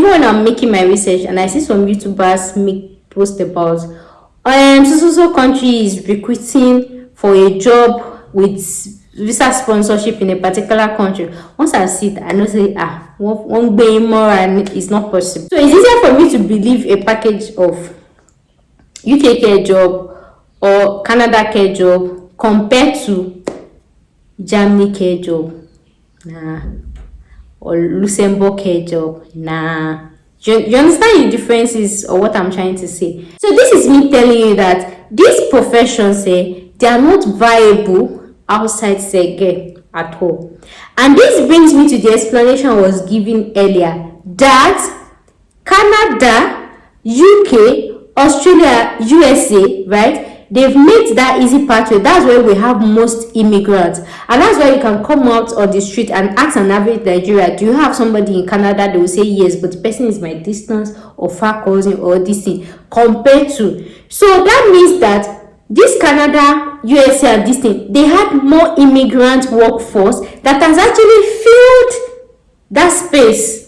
even when I'm making my research and I see some YouTubers make post about so country is recruiting for a job with visa sponsorship in a particular country, once I see it, I know say one day more and it's not possible. So it's easier for me to believe a package of UK care job or Canada care job compared to Germany care job, nah, or Luxembourg care job, nah. You understand the differences or what I'm trying to say? So this is me telling you that these professions, they are not viable outside Schengen at all. And this brings me to the explanation I was giving earlier, that Canada, UK, Australia, USA, right? They've made that easy pathway. That's where we have most immigrants. And that's why you can come out on the street and ask an average Nigeria, do you have somebody in Canada? They will say yes, but the person is my distance or far cousin or this thing compared to. So that means that this Canada, USA and this thing, they had more immigrant workforce that has actually filled that space.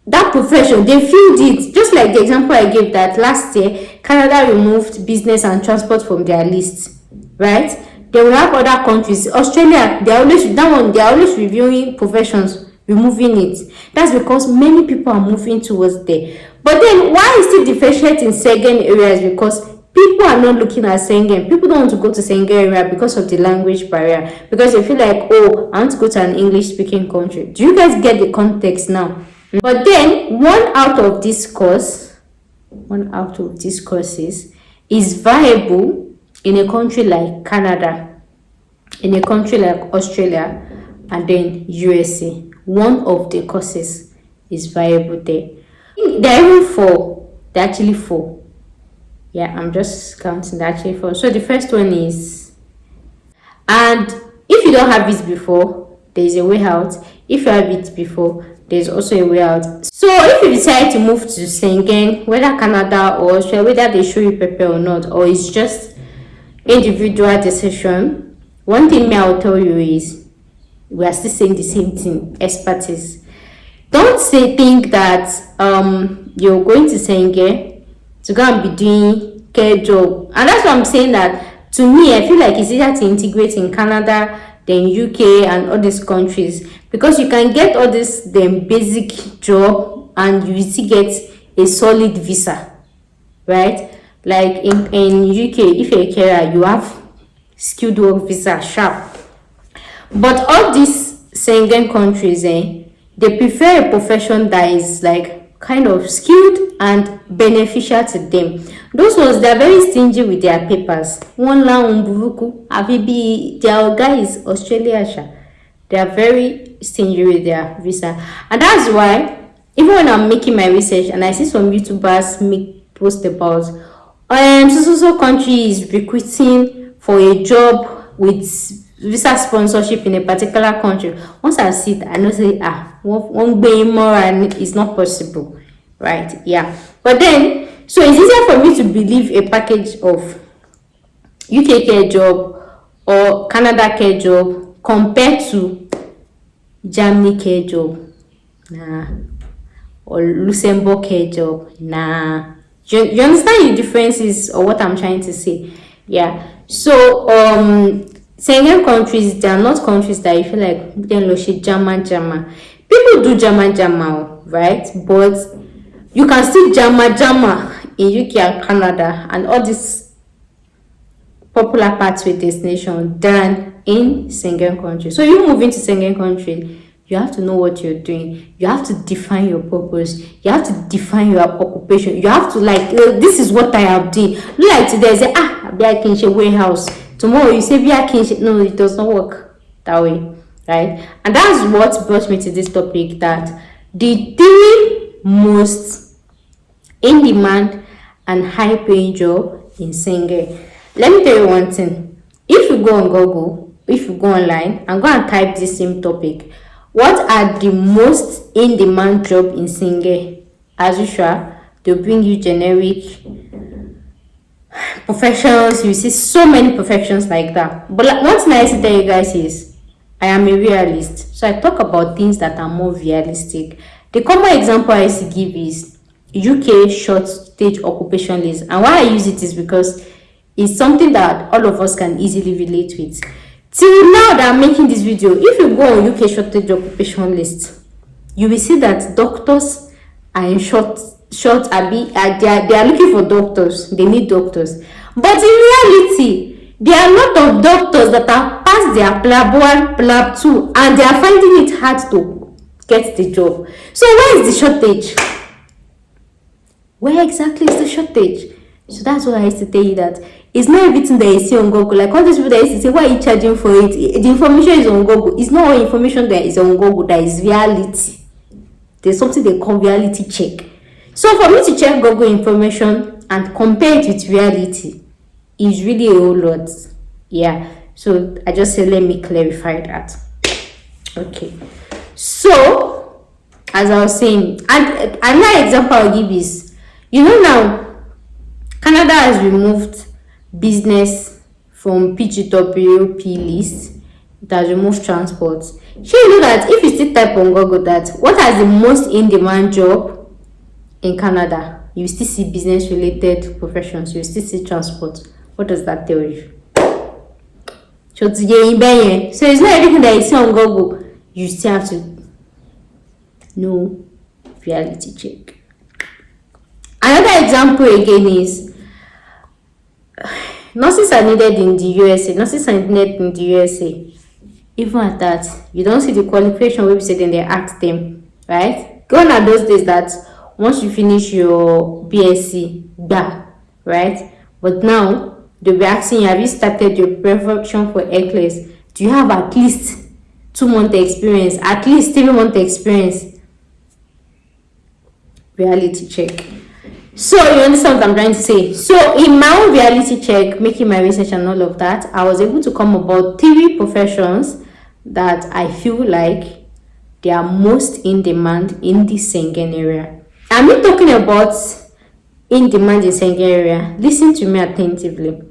That profession, they filled it. Just like the example I gave that last year, Canada removed business and transport from their list, right? They will have other countries. Australia, they're always reviewing professions, removing it. That's because many people are moving towards there. But then why is it differentiate in Schengen areas? Because people are not looking at Schengen. People don't want to go to Schengen area because of the language barrier. Because they feel like, oh, I want to go to an English-speaking country. Do you guys get the context now? But then one out of these courses is viable in a country like Canada, in a country like Australia, and then USA. One of the courses is viable there. There are even four. There are actually four. Yeah, I'm just counting. There are actually four. So the first one is, and if you don't have it before, there is a way out. If you have it before, there's also a way out. So if you decide to move to Schengen, whether Canada or Australia, whether they show you paper or not, or it's just individual decision, one thing I'll tell you is we are still saying the same thing: expertise. Don't think that you're going to Schengen to go and be doing care job. And that's why I'm saying that, to me, I feel like it's easier to integrate in Canada than UK and all these countries, because you can get all this basic job and you still get a solid visa, right? Like in UK, if you're a carer, you have skilled work visa, sharp. But all these Schengen countries, they prefer a profession that is like kind of skilled and beneficial to them. Those ones, they're very stingy with their papers. One la umburuku, avibi, their guys, Australia, they are very stingy with their visa. And that's why, even when I'm making my research and I see some YouTubers make post about so country is recruiting for a job with visa sponsorship in a particular country, once I see it, I know say one day more and it's not possible, right? Yeah. But then, so it's easier for me to believe a package of UK care job or Canada care job compared to Germany care job, nah, or Luxembourg care job, nah. You understand the differences or what I'm trying to say? Yeah. So Schengen countries, they are not countries that you feel like German. People do German, right? But you can still German in UK and Canada and all these popular pathway destination than in Schengen countries. So you move into Schengen country, you have to know what you're doing. You have to define your purpose. You have to define your occupation. You have to this is what I am doing. Like today, say be a kinship warehouse. Tomorrow you say be a kinship. No, it does not work that way, right? And that's what brought me to this topic, that the three most in demand and high paying job in Schengen. Let me tell you one thing. If you go on Google, if you go online and go and type this same topic, what are the most in demand job in Schengen? As usual, they'll bring you generic professions. You see so many professions like that. But one thing I say tell you guys is, I am a realist, so I talk about things that are more realistic The common example I used to give is UK short stage occupation list. And why I use it is because it's something that all of us can easily relate with. Till now that I'm making this video, if you go on UK short stage occupation list, you will see that doctors are in they are looking for doctors. They need doctors. But in reality, there are a lot of doctors that are past their PLAB 1, PLAB 2, and they are finding it hard to get the job. So where is the shortage? Where exactly is the shortage? So that's why I used to tell you that it's not everything that you see on Google. Like all these people that used to say, why are you charging for it? The information is on Google. It's not all information that is on Google that is reality. There's something they call reality check. So for me to check Google information and compare it with reality is really a whole lot. Yeah. So I just said, let me clarify that. Okay. So as I was saying, and another example I'll give is, now Canada has removed business from PGWP list. It has removed transport. You know that if you still type on Google that what has the most in-demand job in Canada, you still see business related professions, you still see transport. What does that tell you? So it's not everything that you see on Google. You still have to know reality check. Another example again is nurses are needed in the USA. Nurses are needed in the USA. Even at that, you don't see the qualification website and they ask them, right? Gone are those days that once you finish your BSc, right? But now they'll be asking you, have you started your preparation for NCLEX? Do you have at least 2 months experience? At least 3 months experience? Reality check. So you understand what I'm trying to say? So in my own reality check, making my research and all of that, I was able to come about 3 professions that I feel like they are most in demand in the Schengen area. I'm not talking about in demand in Schengen area. Listen to me attentively.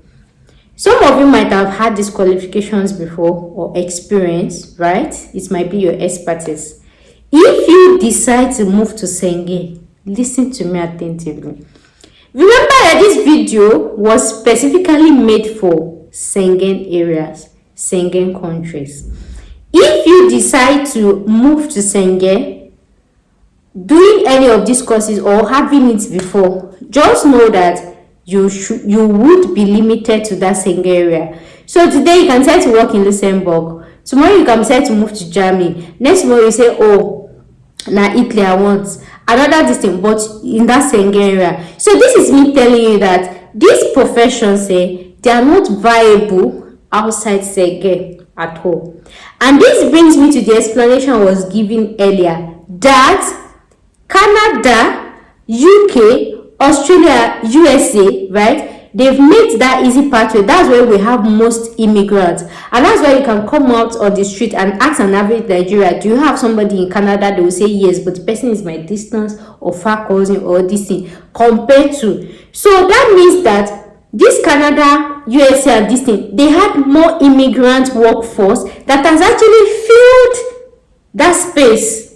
Some of you might have had these qualifications before or experience, right? It might be your expertise. If you decide to move to Schengen, listen to me attentively. Remember that this video was specifically made for Schengen areas, Schengen countries. If you decide to move to Schengen, doing any of these courses or having it before, just know that you would be limited to that Schengen area. So today you can decide to work in Luxembourg. Tomorrow you can decide to move to Germany. Next tomorrow you say, oh, now Italy I want. Another distance, but in that Schengen area. So this is me telling you that these professions they are not viable outside Schengen at all. And this brings me to the explanation I was giving earlier that Canada, UK, Australia, USA, right? They've made that easy pathway. That's where we have most immigrants. And that's why you can come out on the street and ask an average Nigeria, do you have somebody in Canada? They will say yes, but the person is my distance or far cousin or this thing compared to. So that means that this Canada, USA and this thing, they had more immigrant workforce that has actually filled that space,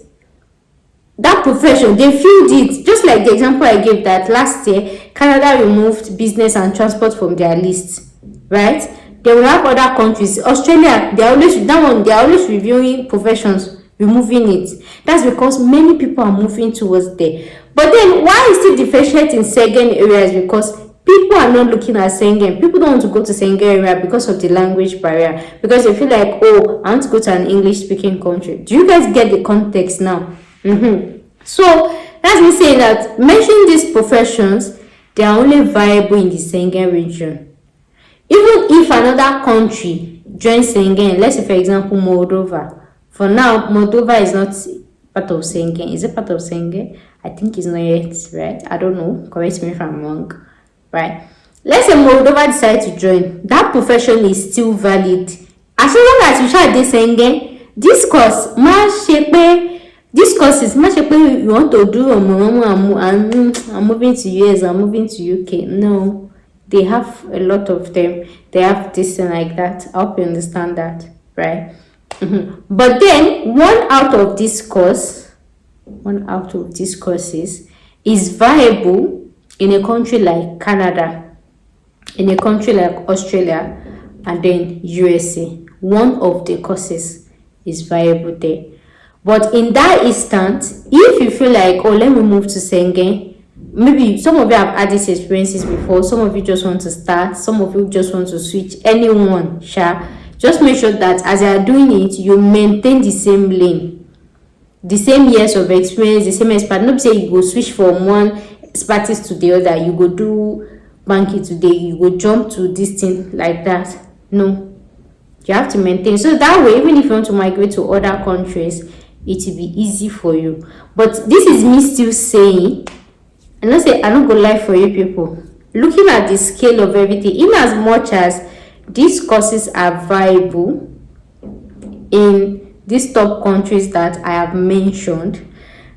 that profession. They filled it. Just like the example I gave that last year, Canada removed business and transport from their list, right? They will have other countries. Australia, they're always reviewing professions, removing it. That's because many people are moving towards there. But then why is it differentiate in Schengen areas? Because people are not looking at Schengen. People don't want to go to Schengen area because of the language barrier. Because they feel like, oh, I want to go to an English-speaking country. Do you guys get the context now? So that's me saying that mentioning these professions, they are only viable in the Schengen region. Even if another country joins Schengen, let's say for example Moldova. For now, Moldova is not part of Schengen. Is it part of Schengen? I think it's not yet, right? I don't know. Correct me if I'm wrong. Right? Let's say Moldova decide to join. That profession is still valid. As long as you try this Schengen, this course, this courses, you want to do, I'm moving to US, I'm moving to UK. No, they have a lot of them. They have this and like that. I hope you understand that, right? But then, one out of this course, one out of these courses is viable in a country like Canada, in a country like Australia, and then USA. One of the courses is viable there. But in that instance, if you feel like, oh, let me move to Schengen, maybe some of you have had these experiences before, some of you just want to start, some of you just want to switch, anyone, just make sure that as you are doing it, you maintain the same lane, the same years of experience, the same expert. Not say you go switch from one expertise to the other, you go do banking today, you go jump to this thing like that. No, you have to maintain. So that way, even if you want to migrate to other countries, it will be easy for you. But this is me still saying, and I say I don't go lie for you people. Looking at the scale of everything, in as much as these courses are viable in these top countries that I have mentioned,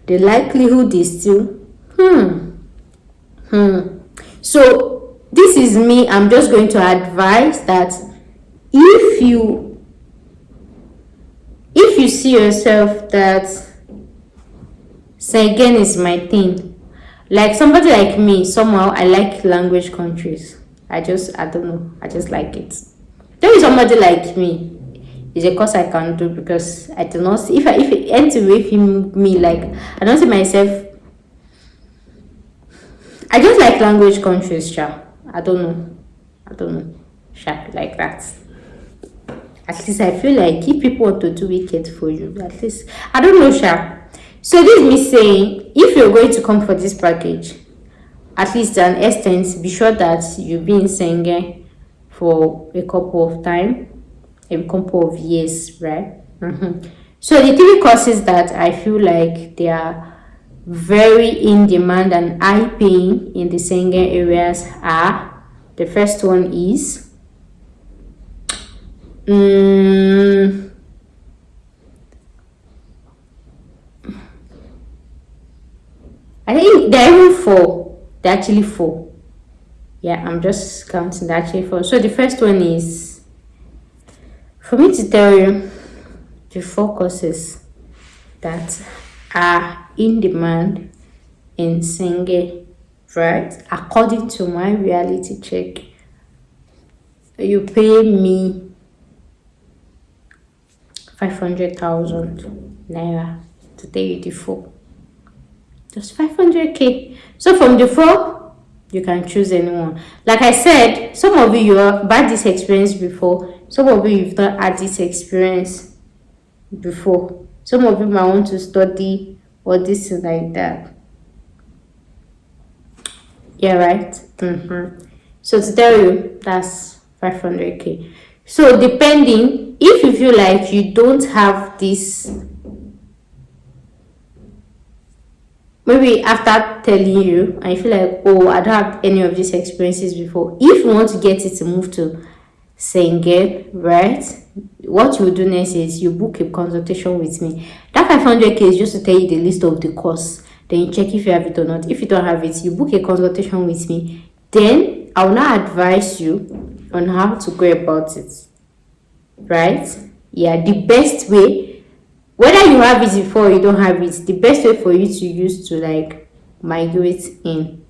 the likelihood is still So this is me. I'm just going to advise that if you see yourself that Schengen is my thing, like somebody like me, somehow I like language countries. I don't know, I just like it. There is somebody like me, it's a course I can do, because I do not see, if it ends with me, like I don't see myself. I just like language countries, I don't know, like that. At least I feel like if people want to do wicked for you, at least I don't know, So this is me saying, if you're going to come for this package, at least to an extent, be sure that you've been in Schengen for a couple of time, a couple of years, right? So the three courses that I feel like they are very in demand and high paying in the Schengen areas are, the first one is I think there are even four. There are actually four. Yeah, I'm just counting. There are actually four. So the first one is, for me to tell you the four courses that are in demand in Schengen, right? According to my reality check, you pay me 500,000 naira to tell you the four. Just 500k. So from the four, you can choose anyone. Like I said, some of you have had this experience before. Some of you you've not had this experience before. Some of you might want to study or this and like that. Yeah, right? So to tell you, that's 500k. So depending, if you feel like you don't have this, maybe after telling you, and you feel like, oh, I don't have any of these experiences before. If you want to get it to move to Schengen, right? What you do next is you book a consultation with me. That 500k is just to tell you the list of the course. Then you check if you have it or not. If you don't have it, you book a consultation with me. Then I will now advise you on how to go about it, right? Yeah, the best way, whether you have it before or you don't have it, the best way for you to use to like migrate in,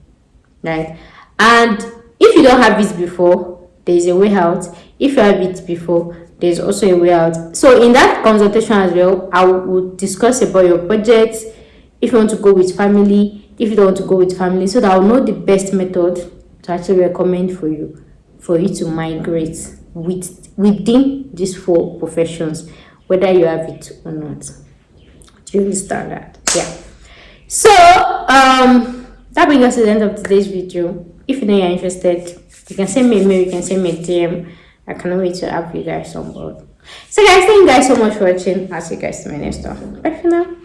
right? And if you don't have it before, there is a way out. If you have it before, there's also a way out. So in that consultation as well, I will discuss about your budget, if you want to go with family, if you don't want to go with family, so that I'll know the best method to actually recommend for you to migrate within these four professions, whether you have it or not. Do you understand that? Yeah. So that brings us to the end of today's video. If you know you're interested, you can send me a mail, you can send me a DM. I cannot wait to have you guys on board. So guys, thank you guys so much for watching. I'll see you guys in my next one. Bye for now.